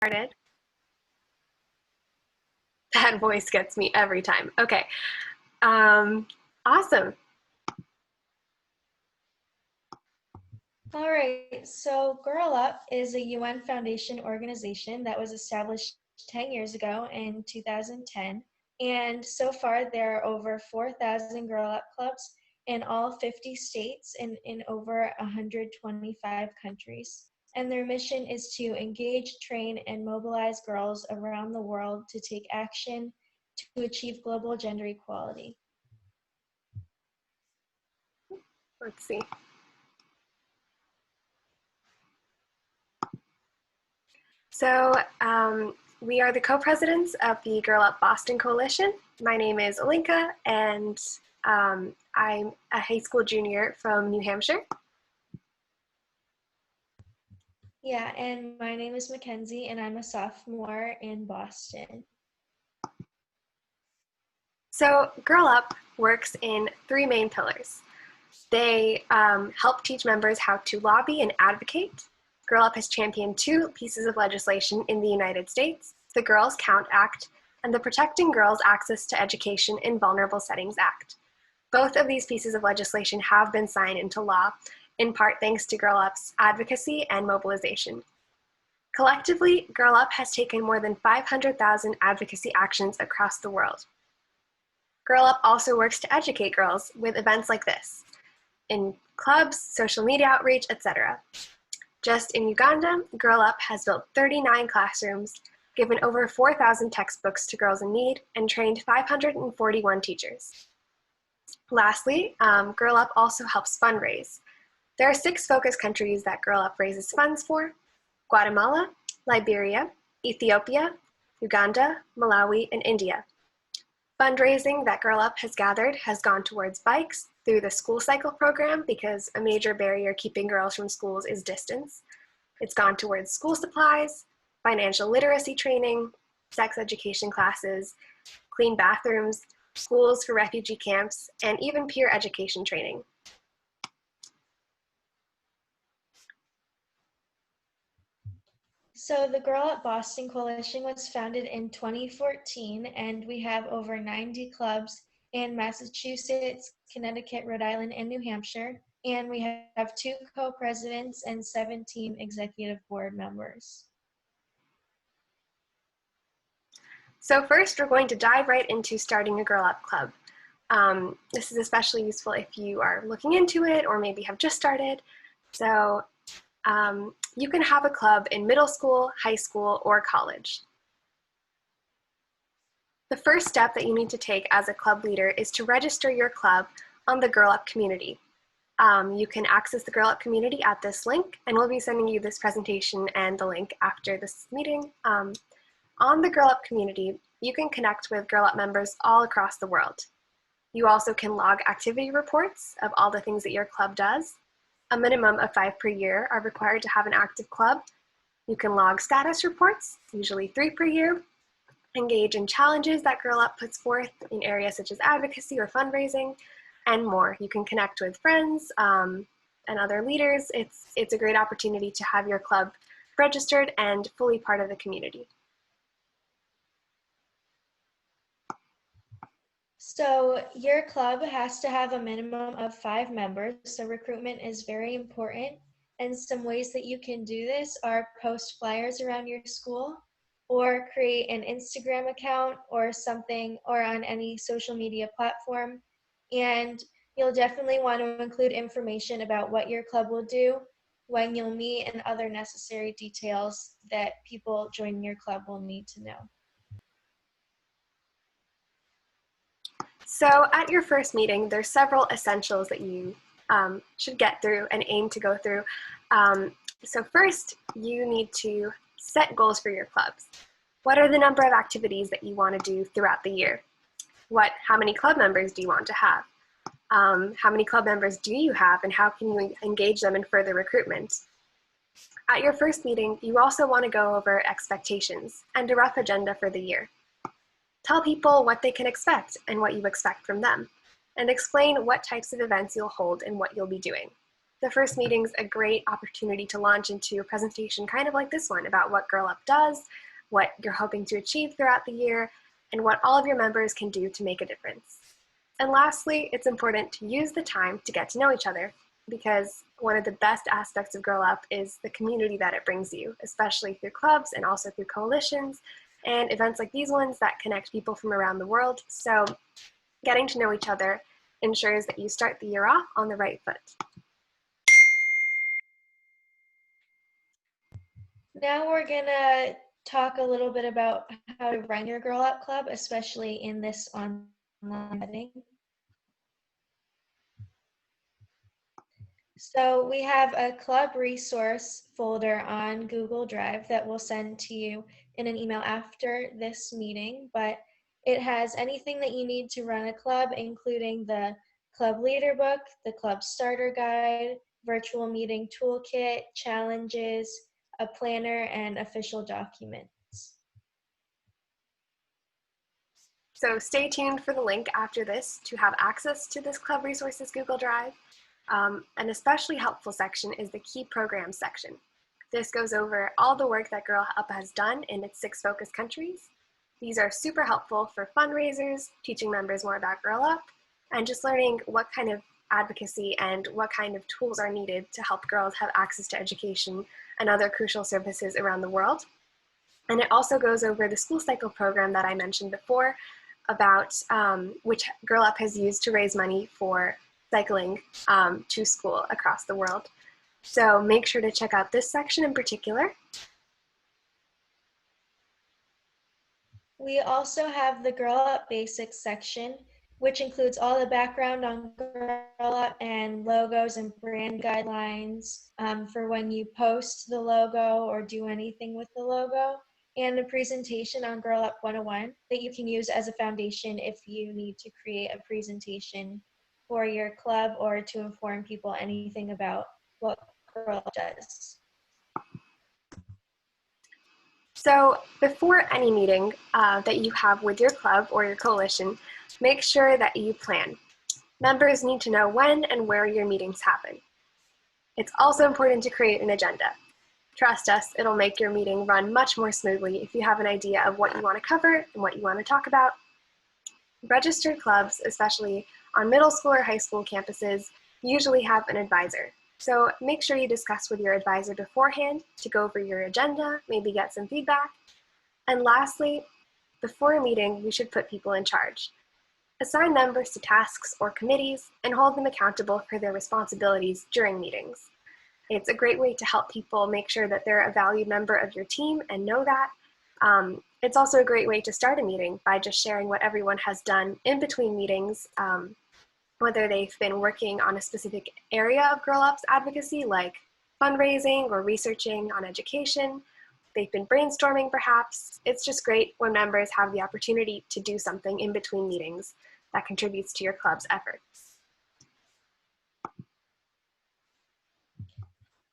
Started. That voice gets me every time. Okay. Awesome. All right, so Girl Up is a UN Foundation organization that was established 10 years ago in 2010. And so far, there are over 4,000 Girl Up clubs in all 50 states and in over 125 countries. And their mission is to engage, train, and mobilize girls around the world to take action to achieve global gender equality. Let's see. So we are the co-presidents of the Girl Up Boston Coalition. My name is Olinka, and I'm a high school junior from New Hampshire. Yeah, and my name is Mackenzie, and I'm a sophomore in Boston. So Girl Up works in three main pillars. They help teach members how to lobby and advocate. Girl Up has championed two pieces of legislation in the United States, the Girls Count Act and the Protecting Girls' Access to Education in Vulnerable Settings Act. Both of these pieces of legislation have been signed into law, in part thanks to Girl Up's advocacy and mobilization. Collectively, Girl Up has taken more than 500,000 advocacy actions across the world. Girl Up also works to educate girls with events like this, in clubs, social media outreach, etc. Just in Uganda, Girl Up has built 39 classrooms, given over 4,000 textbooks to girls in need, and trained 541 teachers. Lastly, Girl Up also helps fundraise. There are 6 focus countries that Girl Up raises funds for: Guatemala, Liberia, Ethiopia, Uganda, Malawi, and India. Fundraising that Girl Up has gathered has gone towards bikes through the school cycle program, because a major barrier keeping girls from schools is distance. It's gone towards school supplies, financial literacy training, sex education classes, clean bathrooms, schools for refugee camps, and even peer education training. So the Girl Up Boston Coalition was founded in 2014, and we have over 90 clubs in Massachusetts, Connecticut, Rhode Island, and New Hampshire. And we have 2 co-presidents and 17 executive board members. So first, we're going to dive right into starting a Girl Up club. This is especially useful if you are looking into it or maybe have just started. So you can have a club in middle school, high school, or college. The first step that you need to take as a club leader is to register your club on the Girl Up community. You can access the Girl Up community at this link, and we'll be sending you this presentation and the link after this meeting. On the Girl Up community, you can connect with Girl Up members all across the world. You also can log activity reports of all the things that your club does. A minimum of 5 per year are required to have an active club. You can log status reports, usually 3 per year, engage in challenges that Girl Up puts forth in areas such as advocacy or fundraising, and more. You can connect with friends and other leaders. It's a great opportunity to have your club registered and fully part of the community. So your club has to have a minimum of 5 members, so recruitment is very important. And some ways that you can do this are post flyers around your school, or create an Instagram account or something, or on any social media platform. And you'll definitely want to include information about what your club will do, when you'll meet, and other necessary details that people joining your club will need to know. So at your first meeting, there's several essentials that you should get through and aim to go through. So first, you need to set goals for your clubs. What are the number of activities that you want to do throughout the year? How many club members do you want to have? How many club members do you have, and how can you engage them in further recruitment? At your first meeting, you also want to go over expectations and a rough agenda for the year. Tell people what they can expect and what you expect from them, and explain what types of events you'll hold and what you'll be doing. the first meeting's a great opportunity to launch into a presentation kind of like this one about what Girl Up does, what you're hoping to achieve throughout the year, and what all of your members can do to make a difference. And lastly, it's important to use the time to get to know each other, because one of the best aspects of Girl Up is the community that it brings you, especially through clubs and also through coalitions and events like these ones that connect people from around the world. So getting to know each other ensures that you start the year off on the right foot. Now we're gonna talk a little bit about how to run your Girl Up Club, especially in this online setting. So we have a club resource folder on Google Drive that we'll send to you in an email after this meeting, but it has anything that you need to run a club, including the club leader book, the club starter guide, virtual meeting toolkit, challenges, a planner, and official documents. So stay tuned for the link after this to have access to this Club Resources Google Drive. An especially helpful section is the Key Programs section. This goes over all the work that Girl Up has done in its 6 focus countries. These are super helpful for fundraisers, teaching members more about Girl Up, and just learning what kind of advocacy and what kind of tools are needed to help girls have access to education and other crucial services around the world. And it also goes over the school cycle program that I mentioned before, about which Girl Up has used to raise money for cycling to school across the world. So make sure to check out this section in particular. We also have the Girl Up Basics section, which includes all the background on Girl Up and logos and brand guidelines for when you post the logo or do anything with the logo, and a presentation on Girl Up 101 that you can use as a foundation if you need to create a presentation for your club or to inform people anything about what Girl Up does. So before any meeting that you have with your club or your coalition, make sure that you plan. Members need to know when and where your meetings happen. It's also important to create an agenda. Trust us, it'll make your meeting run much more smoothly if you have an idea of what you want to cover and what you want to talk about. Registered clubs, especially on middle school or high school campuses, usually have an advisor. So make sure you discuss with your advisor beforehand to go over your agenda, maybe get some feedback. And lastly, before a meeting, we should put people in charge. Assign members to tasks or committees and hold them accountable for their responsibilities during meetings. It's a great way to help people make sure that they're a valued member of your team and know that. It's also a great way to start a meeting by just sharing what everyone has done in between meetings, whether they've been working on a specific area of Girl Up's advocacy, like fundraising or researching on education. They've been brainstorming perhaps. It's just great when members have the opportunity to do something in between meetings that contributes to your club's efforts.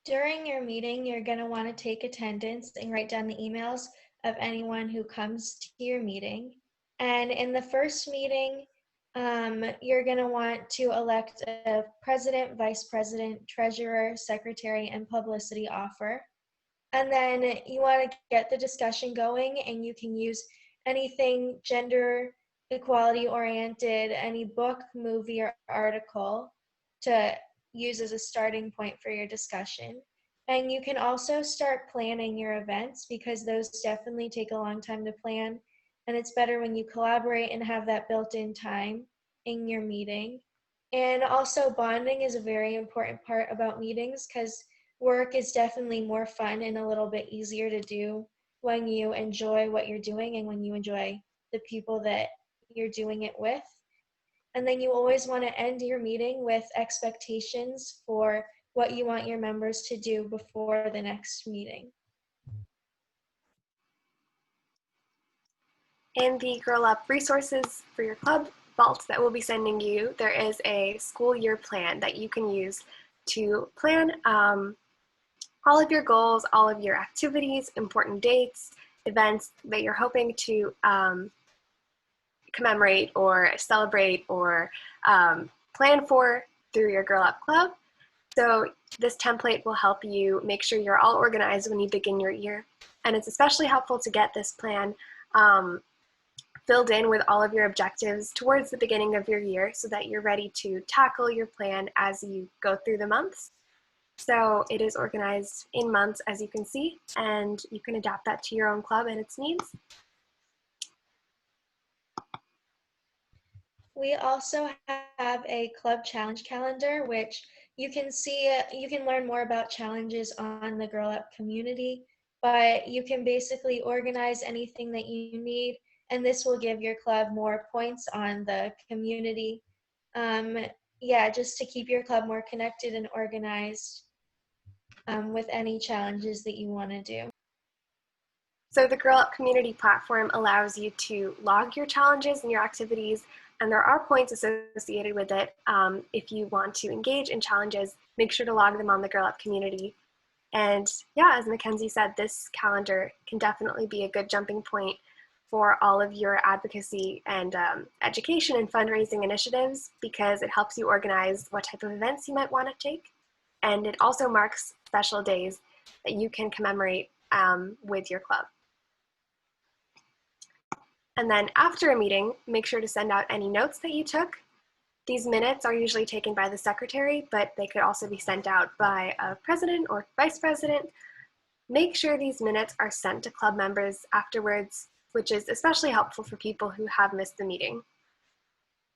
During your meeting, you're going to want to take attendance and write down the emails of anyone who comes to your meeting. And in the first meeting, you're going to want to elect a president, vice president, treasurer, secretary, and publicity officer. And then you want to get the discussion going, and you can use anything gender equality oriented, any book, movie, or article to use as a starting point for your discussion. And you can also start planning your events, because those definitely take a long time to plan. And it's better when you collaborate and have that built-in time in your meeting. And also bonding is a very important part about meetings, because work is definitely more fun and a little bit easier to do when you enjoy what you're doing and when you enjoy the people that you're doing it with. And then you always want to end your meeting with expectations for what you want your members to do before the next meeting. In the Girl Up resources for your club vault that we'll be sending you, there is a school year plan that you can use to plan all of your goals, all of your activities, important dates, events that you're hoping to commemorate or celebrate or plan for through your Girl Up Club. So This template will help you make sure you're all organized when you begin your year. And it's especially helpful to get this plan filled in with all of your objectives towards the beginning of your year so that you're ready to tackle your plan as you go through the months. So it is organized in months, as you can see, and you can adapt that to your own club and its needs. We also have a club challenge calendar, which you can see, you can learn more about challenges on the Girl Up community, but you can basically organize anything that you need, and this will give your club more points on the community. Yeah, just to keep your club more connected and organized with any challenges that you want to do. So the Girl Up community platform allows you to log your challenges and your activities, and there are points associated with it. If you want to engage in challenges, make sure to log them on the Girl Up community. And yeah, as Mackenzie said, this calendar can definitely be a good jumping point for all of your advocacy and education and fundraising initiatives, because it helps you organize what type of events you might want to take. And it also marks special days that you can commemorate with your club. And then after a meeting, make sure to send out any notes that you took. These minutes are usually taken by the secretary, but they could also be sent out by a president or vice president. Make sure these minutes are sent to club members afterwards, which is especially helpful for people who have missed the meeting.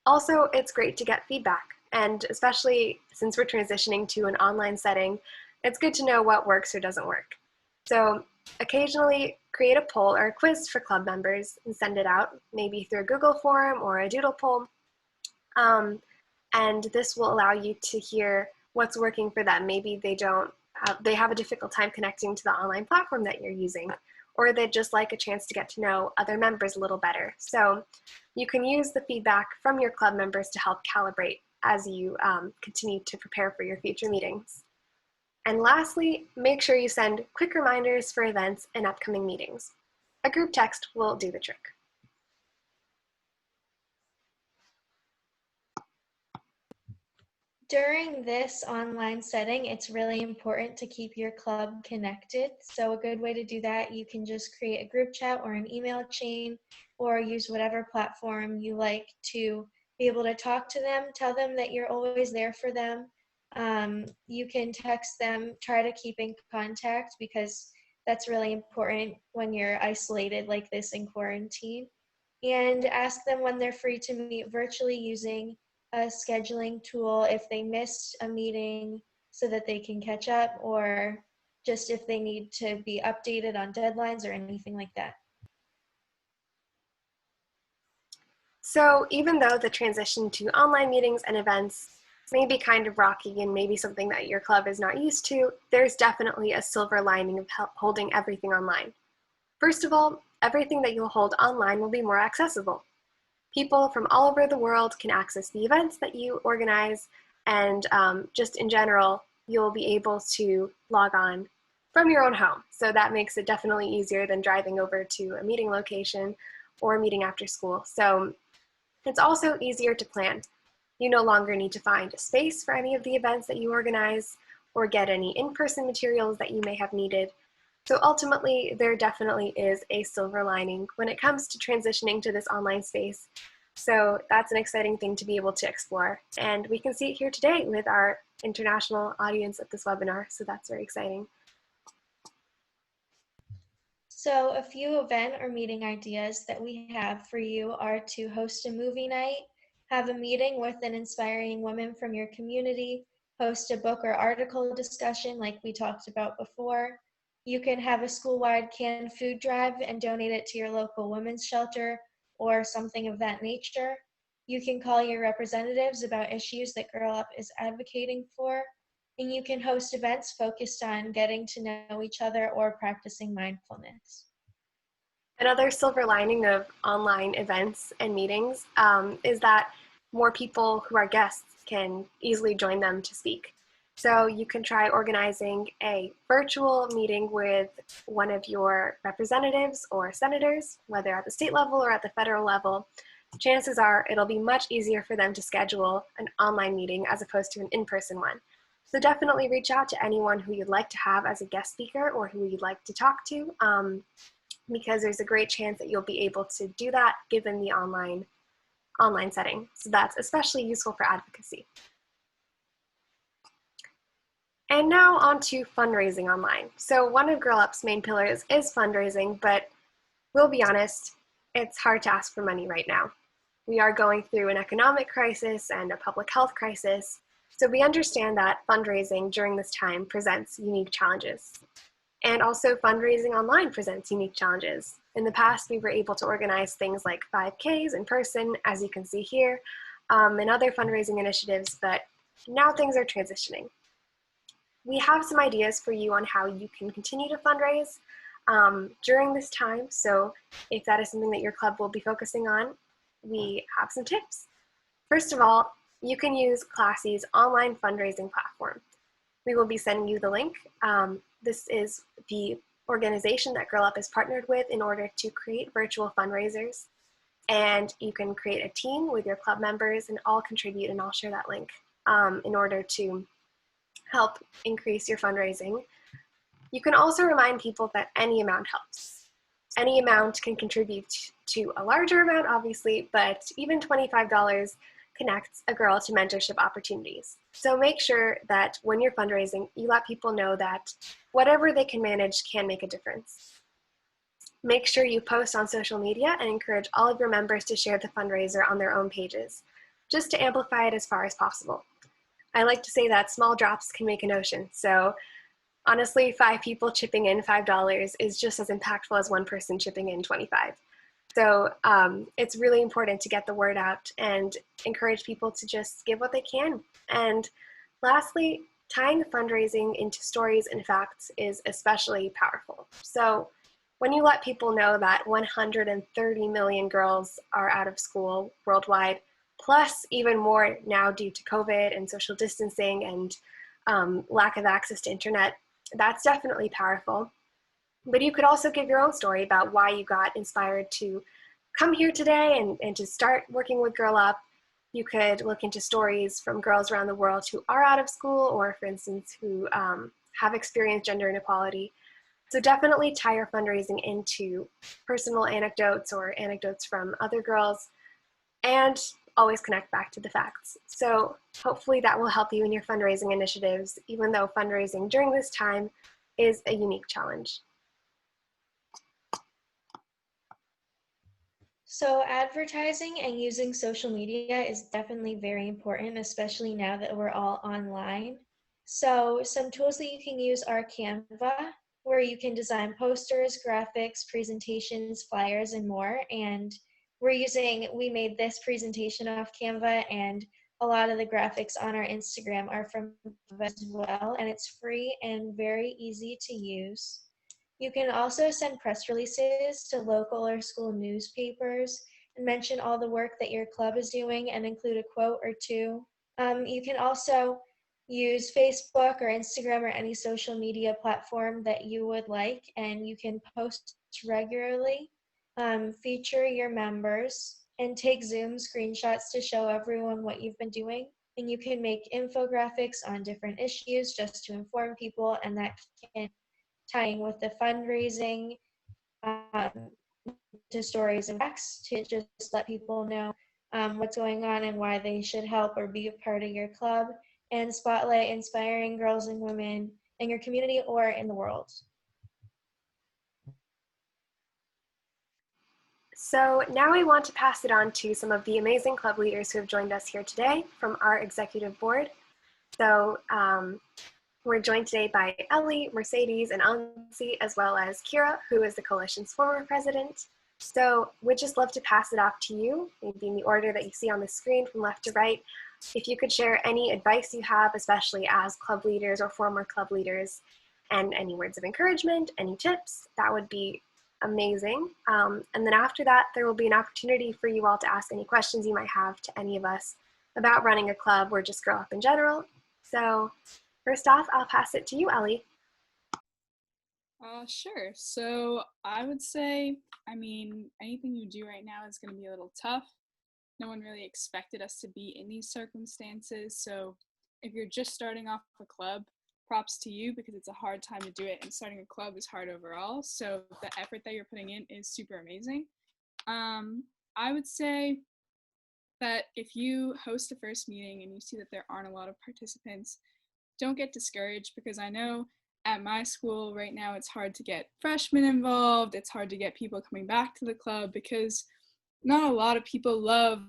Also, it's great to get feedback, and especially since we're transitioning to an online setting, it's good to know what works or doesn't work. So occasionally create a poll or a quiz for club members and send it out, maybe through a Google form or a doodle poll. And this will allow you to hear what's working for them. Maybe they have a difficult time connecting to the online platform that you're using, or they'd just like a chance to get to know other members a little better. So you can use the feedback from your club members to help calibrate as you continue to prepare for your future meetings. And lastly, make sure you send quick reminders for events and upcoming meetings. A group text will do the trick. During this online setting, it's really important to keep your club connected. So a good way to do that, you can just create a group chat or an email chain, or use whatever platform you like to be able to talk to them, tell them that you're always there for them. You can text them, try to keep in contact, because that's really important when you're isolated like this in quarantine. And ask them when they're free to meet virtually using a scheduling tool if they missed a meeting so that they can catch up, or just if they need to be updated on deadlines or anything like that. So even though the transition to online meetings and events may be kind of rocky and maybe something that your club is not used to, there's definitely a silver lining of holding everything online. First of all, everything that you'll hold online will be more accessible. People from all over the world can access the events that you organize, and just in general, you'll be able to log on from your own home. So that makes it definitely easier than driving over to a meeting location or a meeting after school. So it's also easier to plan. You no longer need to find a space for any of the events that you organize or get any in-person materials that you may have needed. So ultimately, there definitely is a silver lining when it comes to transitioning to this online space. So that's an exciting thing to be able to explore. And we can see it here today with our international audience at this webinar. So that's very exciting. So a few event or meeting ideas that we have for you are to host a movie night, have a meeting with an inspiring woman from your community, host a book or article discussion like we talked about before. You can have a school-wide canned food drive and donate it to your local women's shelter or something of that nature. You can call your representatives about issues that Girl Up is advocating for. And you can host events focused on getting to know each other or practicing mindfulness. Another silver lining of online events and meetings is that more people who are guests can easily join them to speak. So you can try organizing a virtual meeting with one of your representatives or senators, whether at the state level or at the federal level. Chances are it'll be much easier for them to schedule an online meeting as opposed to an in-person one. So definitely reach out to anyone who you'd like to have as a guest speaker or who you'd like to talk to, because there's a great chance that you'll be able to do that given the online setting. So that's especially useful for advocacy. And now on to fundraising online. So one of Girl Up's main pillars is fundraising, but we'll be honest, it's hard to ask for money right now. We are going through an economic crisis and a public health crisis, so we understand that fundraising during this time presents unique challenges. And also fundraising online presents unique challenges. In the past, we were able to organize things like 5Ks in person, as you can see here, and other fundraising initiatives, but now things are transitioning. We have some ideas for you on how you can continue to fundraise during this time. So if that is something that your club will be focusing on, we have some tips. First of all, you can use Classy's online fundraising platform. We will be sending you the link. This is the organization that Girl Up is partnered with in order to create virtual fundraisers. And you can create a team with your club members and all contribute, and I'll share that link in order to help increase your fundraising. You can also remind people that any amount helps. Any amount can contribute to a larger amount, obviously, but even $25 connects a girl to mentorship opportunities. So make sure that when you're fundraising, you let people know that whatever they can manage can make a difference. Make sure you post on social media and encourage all of your members to share the fundraiser on their own pages, just to amplify it as far as possible. I like to say that small drops can make an ocean. So honestly, 5 people chipping in $5 is just as impactful as 1 person chipping in 25. So it's really important to get the word out and encourage people to just give what they can. And lastly, tying fundraising into stories and facts is especially powerful. So when you let people know that 130 million girls are out of school worldwide, plus even more now due to COVID and social distancing and lack of access to internet, that's definitely powerful. But you could also give your own story about why you got inspired to come here today and to start working with Girl Up. You could look into stories from girls around the world who are out of school or, for instance, who have experienced gender inequality. So definitely tie your fundraising into personal anecdotes or anecdotes from other girls, and always connect back to the facts. So hopefully that will help you in your fundraising initiatives, even though fundraising during this time is a unique challenge. So advertising and using social media is definitely very important, especially now that we're all online. So some tools that you can use are Canva, where you can design posters, graphics, presentations, flyers, and more. And we made this presentation off Canva, and a lot of the graphics on our Instagram are from Canva as well, and it's free and very easy to use. You can also send press releases to local or school newspapers and mention all the work that your club is doing and include a quote or two. You can also use Facebook or Instagram or any social media platform that you would like, and you can post regularly, feature your members, and take Zoom screenshots to show everyone what you've been doing. And you can make infographics on different issues just to inform people, and that can tying with the fundraising um, to stories and facts to just let people know what's going on and why they should help or be a part of your club, and spotlight inspiring girls and women in your community or in the world. So now I want to pass it on to some of the amazing club leaders who have joined us here today from our executive board. So we're joined today by Ellie, Mercedes, and Ansi, as well as Kira, who is the coalition's former president. So we'd just love to pass it off to you, maybe in the order that you see on the screen from left to right. If you could share any advice you have, especially as club leaders or former club leaders, and any words of encouragement, any tips, that would be amazing. And then after that, there will be an opportunity for you all to ask any questions you might have to any of us about running a club or just Girl Up in general. So first off, I'll pass it to you, Ellie. Sure. So I would say, anything you do right now is going to be a little tough. No one really expected us to be in these circumstances, so if you're just starting off a club, props to you because it's a hard time to do it, and starting a club is hard overall. So the effort that you're putting in is super amazing. I would say that if you host a first meeting and you see that there aren't a lot of participants, don't get discouraged, because I know at my school right now it's hard to get freshmen involved. It's hard to get people coming back to the club because not a lot of people love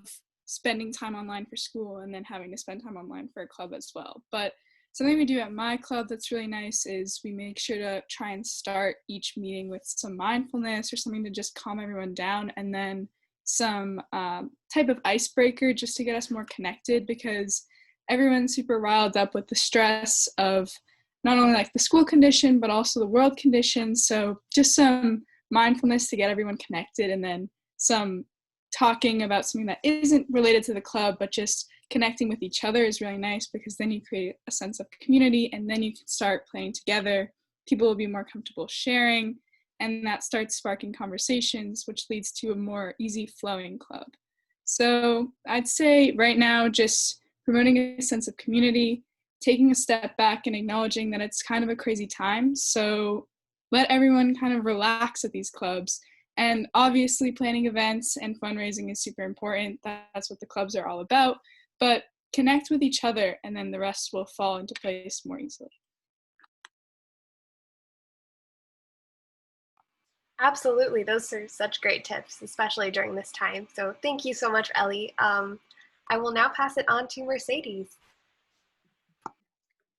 spending time online for school and then having to spend time online for a club as well. But something we do at my club that's really nice is we make sure to try and start each meeting with some mindfulness or something to just calm everyone down, and then some type of icebreaker just to get us more connected, because everyone's super riled up with the stress of not only like the school condition, but also the world conditions. So just some mindfulness to get everyone connected, and then some talking about something that isn't related to the club, but just connecting with each other is really nice, because then you create a sense of community, and then you can start playing together. People will be more comfortable sharing, and that starts sparking conversations, which leads to a more easy flowing club. So I'd say right now, just promoting a sense of community, taking a step back and acknowledging that it's kind of a crazy time. So let everyone kind of relax at these clubs. And obviously planning events and fundraising is super important. That's what the clubs are all about. But connect with each other, and then the rest will fall into place more easily. Absolutely. Those are such great tips, especially during this time. So thank you so much, Ellie. I will now pass it on to Mercedes.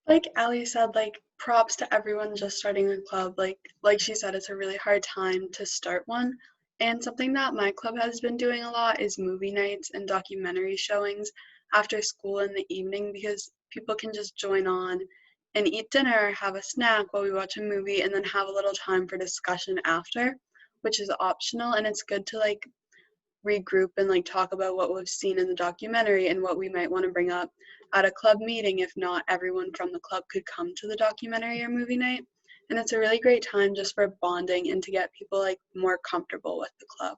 Like Ali said, like props to everyone just starting a club. Like she said, it's a really hard time to start one. And something that my club has been doing a lot is movie nights and documentary showings after school in the evening, because people can just join on and eat dinner, have a snack while we watch a movie, and then have a little time for discussion after, which is optional. And it's good to like regroup and like talk about what we've seen in the documentary and what we might want to bring up at a club meeting if not everyone from the club could come to the documentary or movie night. And it's a really great time just for bonding and to get people like more comfortable with the club.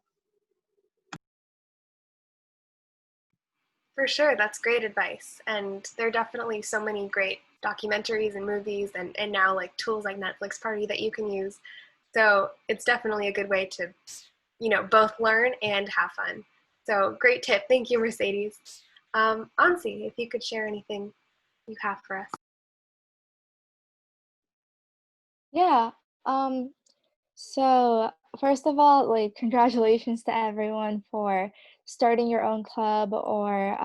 For sure, that's great advice. And there are definitely so many great documentaries and movies and now like tools like Netflix Party that you can use. So it's definitely a good way to, both learn and have fun. So great tip. Thank you, Mercedes. Ansi, if you could share anything you have for us. Yeah. Um, So, first of all, like, congratulations to everyone for starting your own club or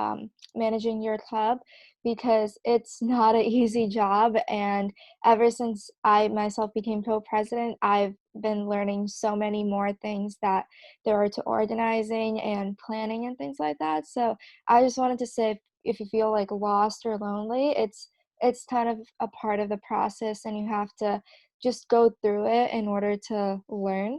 managing your club, because it's not an easy job. And ever since I myself became co-president, I've been learning so many more things that there are to organizing and planning and things like that. So, I just wanted to say, if you feel like lost or lonely, it's kind of a part of the process, and you have to just go through it in order to learn.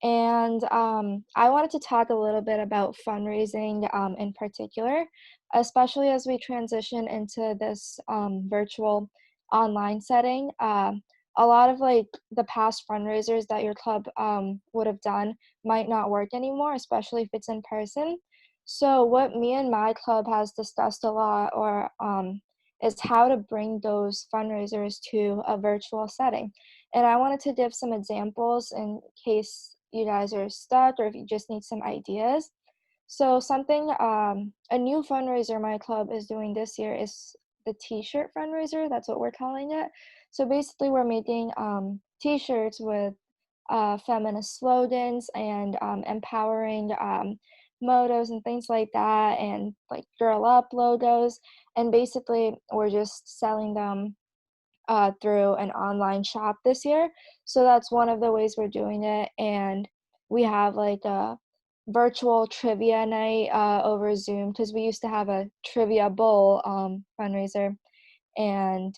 And I wanted to talk a little bit about fundraising in particular, especially as we transition into this virtual online setting. A lot of like the past fundraisers that your club would have done might not work anymore, especially if it's in person. So what me and my club has discussed a lot, or is how to bring those fundraisers to a virtual setting. And I wanted to give some examples in case you guys are stuck or if you just need some ideas. So a new fundraiser my club is doing this year is the t-shirt fundraiser. That's what we're calling it. So basically we're making t-shirts with feminist slogans and empowering mottos and things like that, and like girl up logos. And basically we're just selling them through an online shop this year. So that's one of the ways we're doing it. And we have like a virtual trivia night over Zoom, because we used to have a trivia bowl fundraiser. And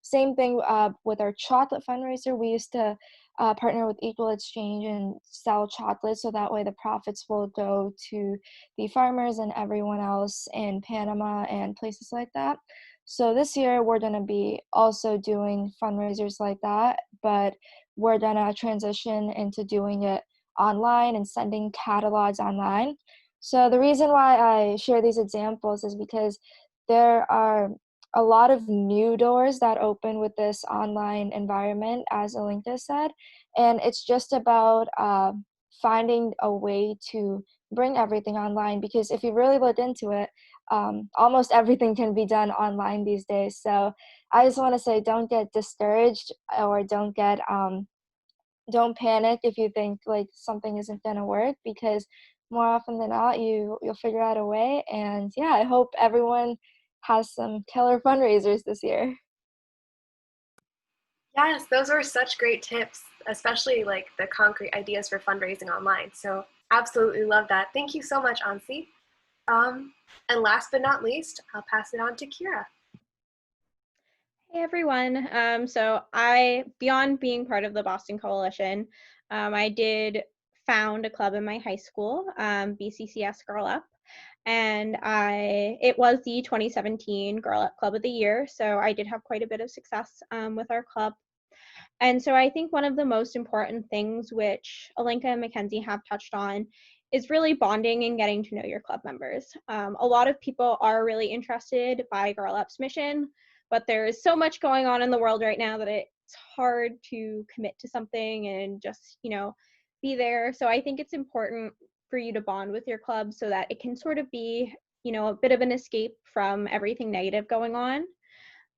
same thing with our chocolate fundraiser. We used to partner with Equal Exchange and sell chocolate, so that way the profits will go to the farmers and everyone else in Panama and places like that. So this year we're going to be also doing fundraisers like that, but we're going to transition into doing it online and sending catalogs online. So the reason why I share these examples is because there are a lot of new doors that open with this online environment, as Alinka said, and it's just about finding a way to bring everything online, because if you really look into it, almost everything can be done online these days. So I just want to say, don't get discouraged, or don't panic if you think like something isn't going to work, because more often than not you'll figure out a way. And yeah, I hope everyone has some killer fundraisers this year. Yes, those were such great tips, especially like the concrete ideas for fundraising online. So absolutely love that. Thank you so much, Ansi. And last but not least, I'll pass it on to Kira. Hey everyone. Beyond being part of the Boston Coalition, I did found a club in my high school, BCCS Girl Up, and it was the 2017 Girl Up Club of the Year. So I did have quite a bit of success with our club. And so I think one of the most important things, which Alinka and Mackenzie have touched on, is really bonding and getting to know your club members. A lot of people are really interested by Girl Up's mission, but there is so much going on in the world right now that it's hard to commit to something and just, be there. So I think it's important for you to bond with your club so that it can sort of be, a bit of an escape from everything negative going on.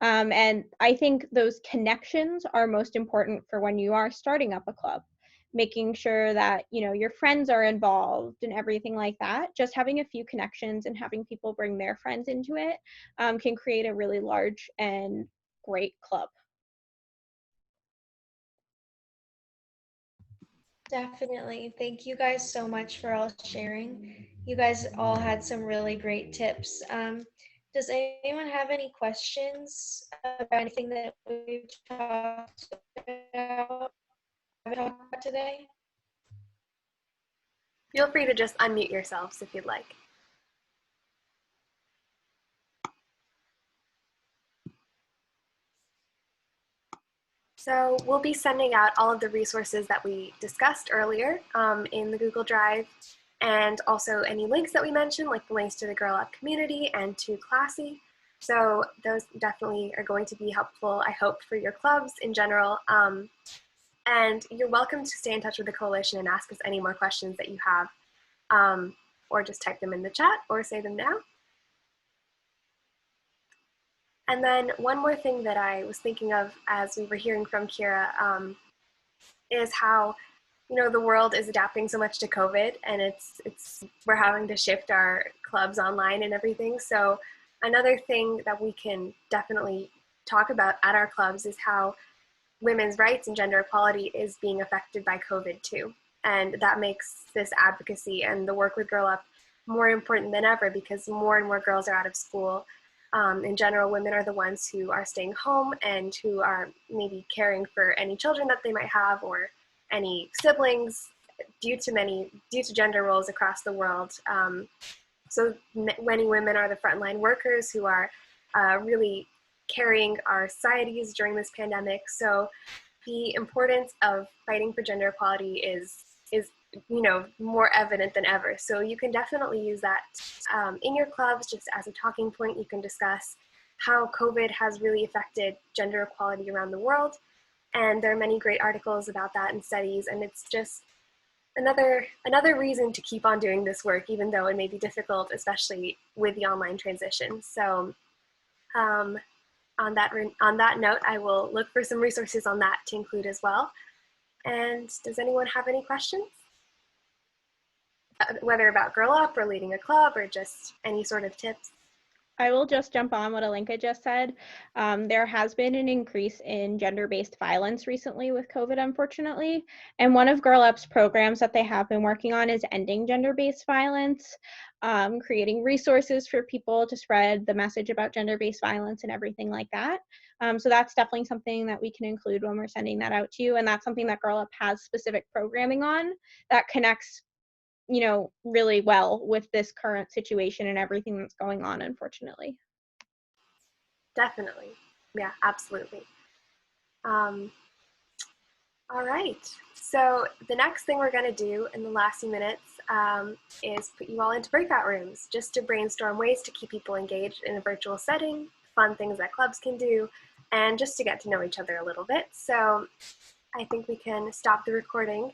And I think those connections are most important for when you are starting up a club, making sure that, your friends are involved and everything like that. Just having a few connections and having people bring their friends into it can create a really large and great club. Definitely. Thank you guys so much for all sharing. You guys all had some really great tips. Does anyone have any questions about anything that we've talked about today? Feel free to just unmute yourselves if you'd like. So we'll be sending out all of the resources that we discussed earlier in the Google Drive, and also any links that we mentioned, like the links to the Girl Up community and to Classy. So those definitely are going to be helpful, I hope, for your clubs in general. And you're welcome to stay in touch with the coalition and ask us any more questions that you have, or just type them in the chat or say them now. And then one more thing that I was thinking of as we were hearing from Kira is how, the world is adapting so much to COVID, and we're having to shift our clubs online and everything. So another thing that we can definitely talk about at our clubs is how women's rights and gender equality is being affected by COVID too. And that makes this advocacy and the work with Girl Up more important than ever, because more and more girls are out of school. In general, women are the ones who are staying home and who are maybe caring for any children that they might have or any siblings due to gender roles across the world. So many women are the frontline workers who are really carrying our societies during this pandemic. So the importance of fighting for gender equality is more evident than ever. So you can definitely use that in your clubs just as a talking point. You can discuss how COVID has really affected gender equality around the world. And there are many great articles about that and studies, and it's just another reason to keep on doing this work, even though it may be difficult, especially with the online transition. So on that note, I will look for some resources on that to include as well. And does anyone have any questions? Whether about Girl Up or leading a club or just any sort of tips? I will just jump on what Alinka just said. There has been an increase in gender-based violence recently with COVID, unfortunately. And one of Girl Up's programs that they have been working on is ending gender-based violence, creating resources for people to spread the message about gender-based violence and everything like that. So that's definitely something that we can include when we're sending that out to you. And that's something that Girl Up has specific programming on that connects really well with this current situation and everything that's going on, unfortunately. Definitely. Yeah, absolutely. All right. So the next thing we're going to do in the last few minutes is put you all into breakout rooms just to brainstorm ways to keep people engaged in a virtual setting fun things that clubs can do, and just to get to know each other a little bit. So I think we can stop the recording